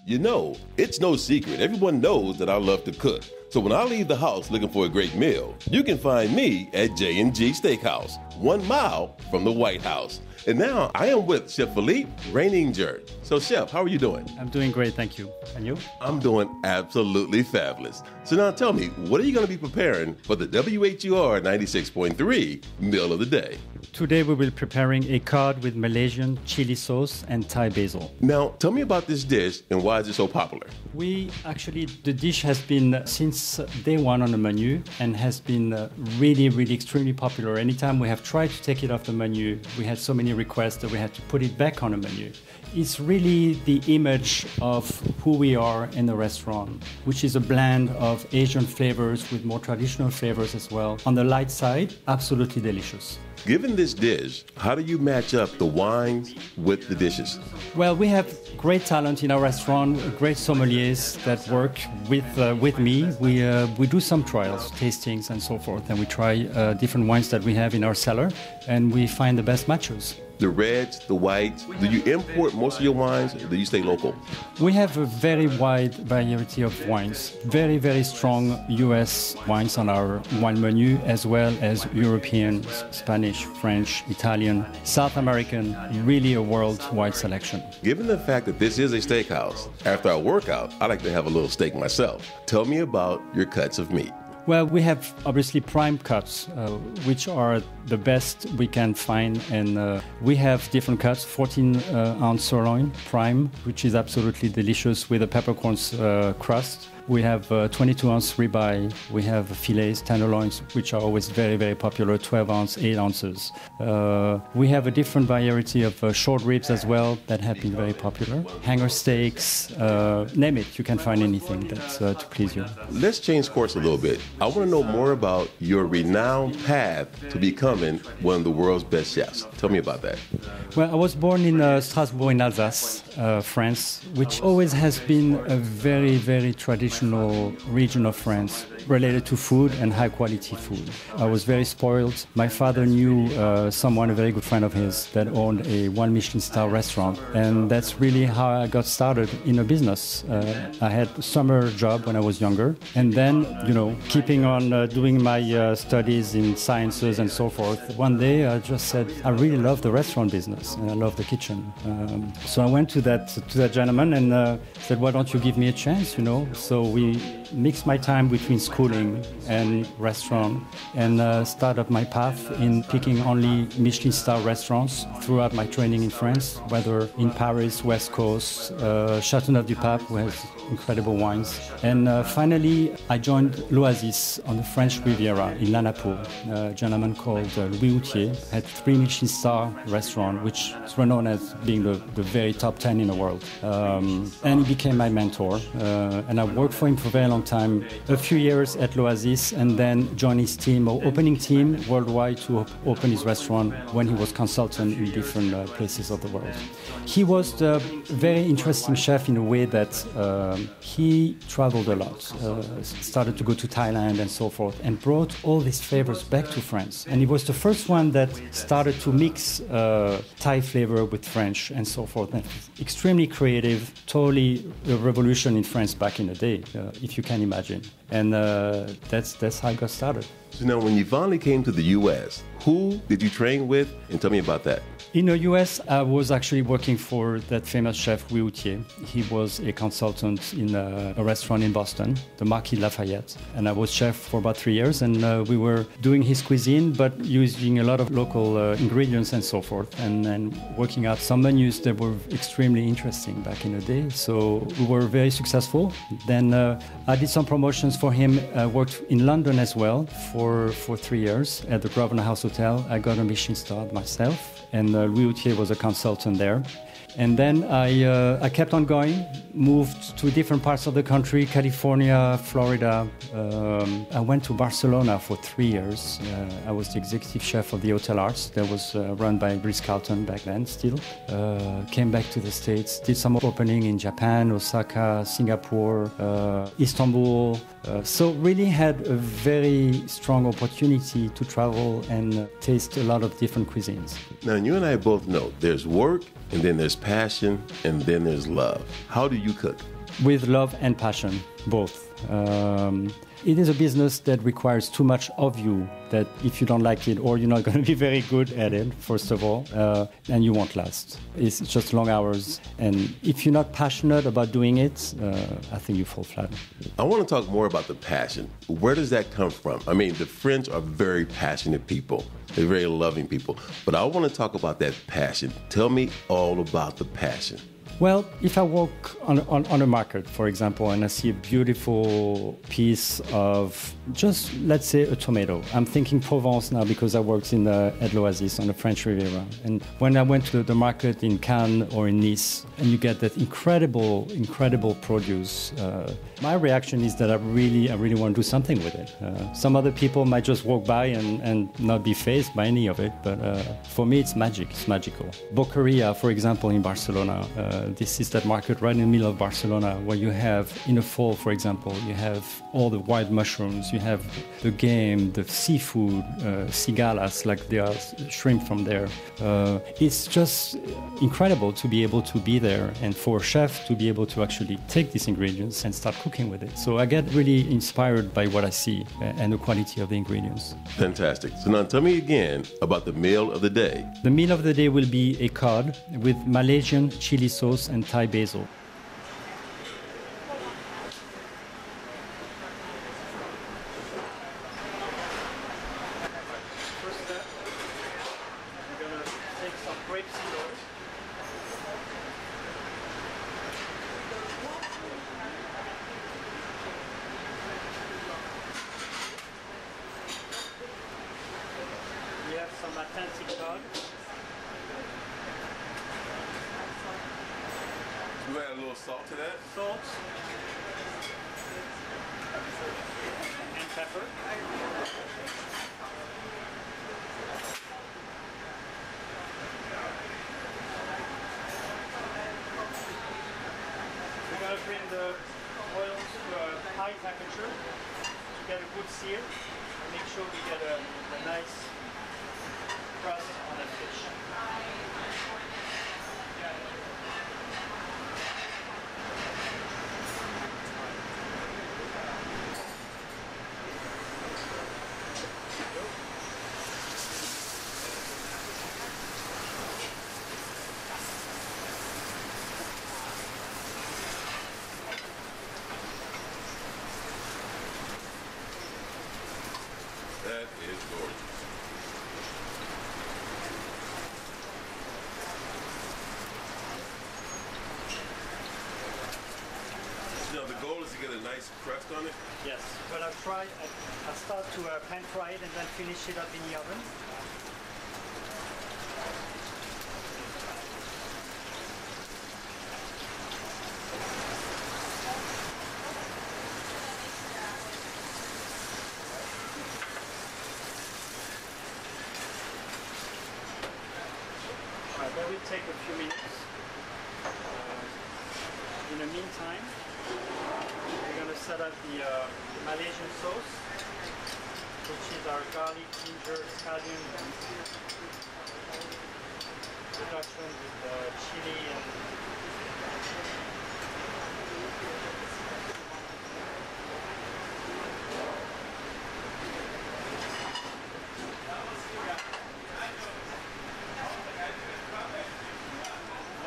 You know, it's no secret. Everyone knows that I love to cook. So when I leave the house looking for a great meal, you can find me at J&G Steakhouse, 1 mile from the White House. And now I am with Chef Philippe Reininger. So, Chef, how are you doing? I'm doing great, thank you. And you? I'm doing absolutely fabulous. So now tell me, what are you going to be preparing for the WHUR 96.3 Meal of the Day? Today we will be preparing a cod with Malaysian chili sauce and Thai basil. Now, tell me about this dish and why is it so popular? The dish has been since day one on the menu and has been really extremely popular. Anytime we have tried to take it off the menu, we had so many requests that we had to put it back on the menu. It's really the image of who we are in the restaurant, which is a blend of Asian flavors with more traditional flavors as well. On the light side, absolutely delicious. Given this dish, how do you match up the wines with the dishes? Well, we have great talent in our restaurant, great sommeliers that work with me. We do some trials, tastings and so forth, and we try different wines that we have in our cellar, and we find the best matches. The reds, the whites, do you import most of your wines or do you stay local? We have a very wide variety of wines, very strong US wines on our wine menu, as well as European, Spanish, French, Italian, South American, really a worldwide selection. Given the fact that this is a steakhouse, after I work out, I like to have a little steak myself. Tell me about your cuts of meat. Well, we have obviously prime cuts, which are the best we can find. And we have different cuts, 14-ounce sirloin prime, which is absolutely delicious with a peppercorns crust. We have 22-ounce ribeye. We have fillets, tenderloins, which are always very popular, 12-ounce, 8 ounces. We have a different variety of short ribs as well that have been very popular. Hanger steaks, name it, you can find anything that's to please you. Let's change course a little bit. I want to know more about your renowned path to becoming one of the world's best chefs. Tell me about that. Well, I was born in Strasbourg in Alsace, France, which always has been a very traditional region of France related to food and high quality food. I was very spoiled. My father knew someone, a very good friend of his, that owned a 1 Michelin star restaurant, and that's really how I got started in a business. I had a summer job when I was younger, and then, keeping on doing my studies in sciences and so forth, one day I just said, I really love the restaurant business and I love the kitchen. So I went to that gentleman and said, why don't you give me a chance, So we mixed my time between schooling and restaurant and started my path in picking only Michelin star restaurants throughout my training in France, whether in Paris, West Coast, Châteauneuf-du-Pape, who has incredible wines. And finally, I joined L'Oasis on the French Riviera in Lanapo. A gentleman called Louis Houtier had 3 Michelin star restaurants, which is renowned as being the very top 10 in the world. And he became my mentor. And I worked for him for a very long time, a few years at L'Oasis, and then joined his team, or opening team worldwide to open his restaurant when he was consultant in different places of the world. He was a very interesting chef in a way that he traveled a lot, started to go to Thailand and so forth, and brought all these flavors back to France. And he was the first one that started to mix Thai flavor with French and so forth. And extremely creative, totally a revolution in France back in the day, if you can imagine. And that's how I got started. So now, when you finally came to the U.S., who did you train with? And tell me about that. In the U.S., I was actually working for that famous chef, Louis Houtier. He was a consultant in a restaurant in Boston, the Marquis de Lafayette. And I was chef for about 3 years, and we were doing his cuisine, but using a lot of local ingredients and so forth, and working out some menus that were extremely interesting back in the day. So we were very successful. Then I did some promotions for him. I worked in London as well for 3 years at the Grosvenor House Hotel. I got a Michelin star myself. And Louis Houtier was a consultant there. And then I kept on going, moved to different parts of the country, California, Florida. I went to Barcelona for 3 years. I was the executive chef of the Hotel Arts that was run by Ritz-Carlton back then still. Came back to the States, did some opening in Japan, Osaka, Singapore, Istanbul. So really had a very strong opportunity to travel and taste a lot of different cuisines. Now, you and I both know there's work, and then there's passion, and then there's love. How do you cook? With love and passion, both. It is a business that requires too much of you, that if you don't like it, or you're not going to be very good at it, first of all, and you won't last. It's just long hours. And if you're not passionate about doing it, I think you fall flat. I want to talk more about the passion. Where does that come from? I mean, the French are very passionate people. They're very loving people. But I want to talk about that passion. Tell me all about the passion. Well, if I walk on a market, for example, and I see a beautiful piece of just, let's say, a tomato. I'm thinking Provence now because I worked at l'Oasis on the French Riviera. And when I went to the market in Cannes or in Nice, and you get that incredible produce, my reaction is that I really want to do something with it. Some other people might just walk by and not be fazed by any of it, but for me, it's magic. It's magical. Boqueria, for example, in Barcelona, this is that market right in the middle of Barcelona where you have, in the fall, for example, you have all the wild mushrooms, you have the game, the seafood, cigalas, like they are shrimp from there. It's just incredible to be able to be there and for a chef to be able to actually take these ingredients and start cooking with it. So I get really inspired by what I see and the quality of the ingredients. Fantastic. So now tell me again about the meal of the day. The meal of the day will be a cod with Malaysian chili sauce and Thai basil. First step, we're going to take some grapeseed oil. We have some authentic cod. You add a little salt to that? Salt and pepper. We're going to bring the oil to a high temperature to get a good sear and make sure we get a nice crust on the fish. That is gorgeous. Now the goal is to get a nice crust on it? Yes, but I start to pan fry it and then finish it up in the oven. That will take a few minutes. In the meantime, we're going to set up the Malaysian sauce, which is our garlic, ginger, scallion production with chili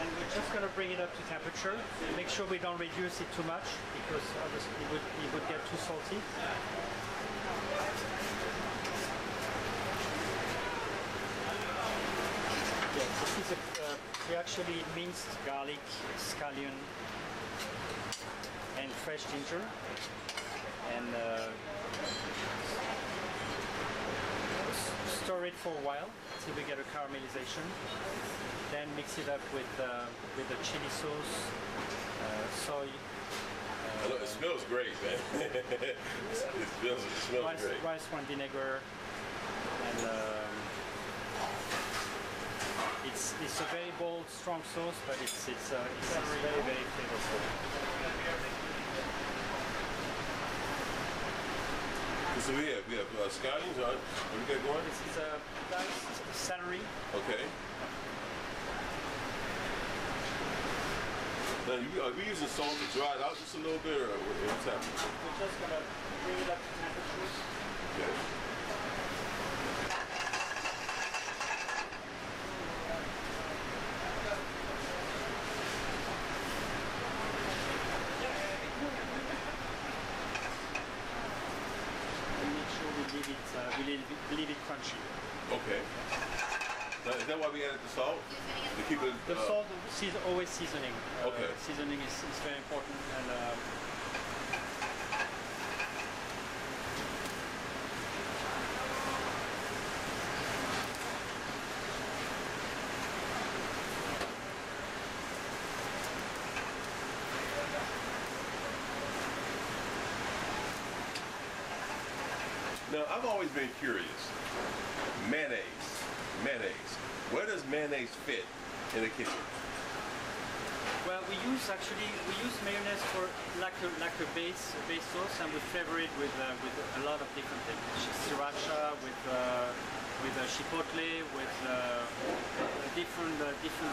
and just going to bring it up to temperature. Make sure we don't reduce it too much because obviously it would get too salty. Yeah, this is we actually minced garlic, scallion, and fresh ginger, and stir it for a while until we get a caramelization. Then mix it up with the chili sauce, soy. It smells great, man. it smells great. Rice wine vinegar, and it's a very bold, strong sauce, but it's very, very flavorful. So we have scallions on. What do we got going? This is diced celery. Okay. Now, are we using salt to dry it out just a little bit, or what's happening? We're just going to bring it up to temperature. Okay. And make sure we leave it crunchy. Okay. Now, is that why we added the salt? To keep it. The salt, always seasoning. Okay. Seasoning is very important, and Now, I've always been curious. Mayonnaise. Where does mayonnaise fit in the kitchen? well, we use mayonnaise for like a base sauce, and we flavor it with a lot of different things. Sriracha, with chipotle, with different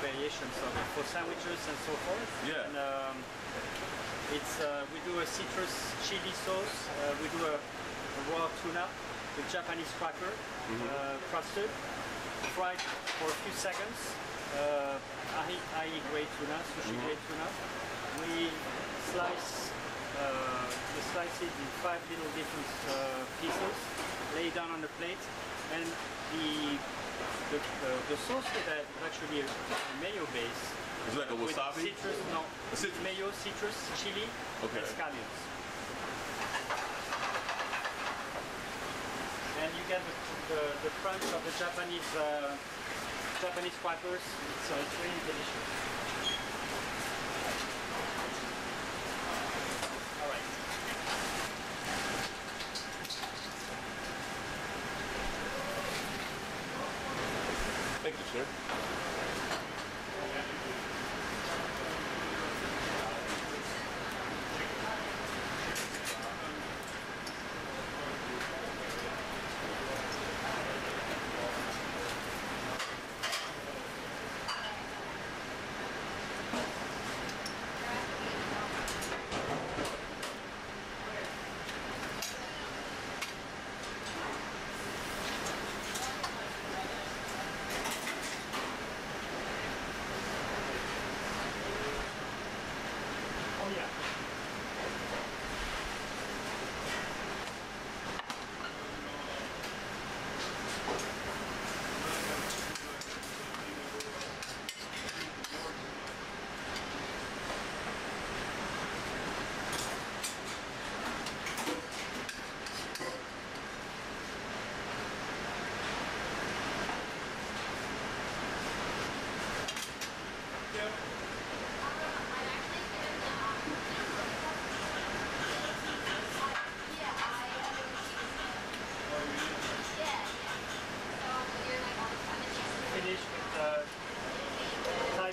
variations of it for sandwiches and so forth. Yeah. And, we do a citrus chili sauce. We do a raw tuna with Japanese cracker, crusted, fried for a few seconds. I eat grade tuna, sushi grade tuna. We slice it in 5 little different pieces, lay it down on the plate, and the sauce for that is actually a mayo base. Is it like a wasabi? With citrus, no. Mayo, citrus, chili, and scallions. And you get the crunch of the Japanese crackers. It's really delicious. All right. Thank you, sir.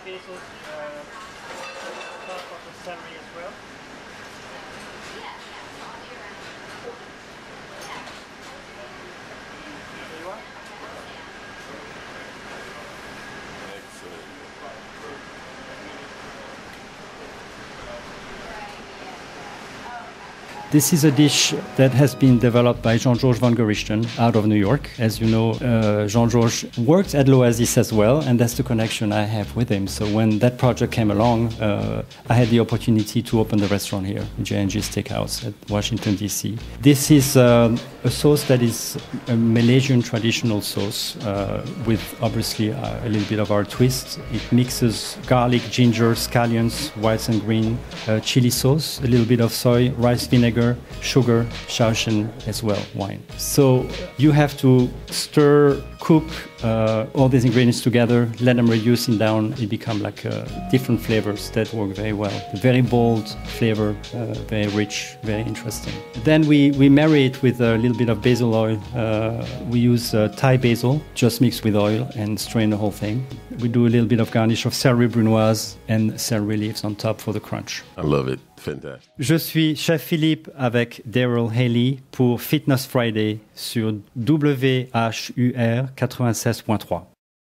Basil, half of the celery as well. There you are. Excellent. This is a dish that has been developed by Jean-Georges Vongerichten out of New York. As you know, Jean-Georges worked at L'Oasis as well, and that's the connection I have with him. So when that project came along, I had the opportunity to open the restaurant here, J&G Steakhouse at Washington, D.C. This is a sauce that is a Malaysian traditional sauce with obviously a little bit of our twist. It mixes garlic, ginger, scallions, whites and green, chili sauce, a little bit of soy, rice vinegar, sugar, Shaoxing as well, wine. So you have to stir, cook all these ingredients together, let them reduce in down, it become like different flavors that work very well. Very bold flavor, very rich, very interesting. Then we marry it with a little bit of basil oil. We use Thai basil, just mixed with oil and strain the whole thing. We do a little bit of garnish of celery brunoise and celery leaves on top for the crunch. I love it. Fantastic. Je suis Chef Philippe avec Darryl Haley pour Fitness Friday sur WHUR 96.3.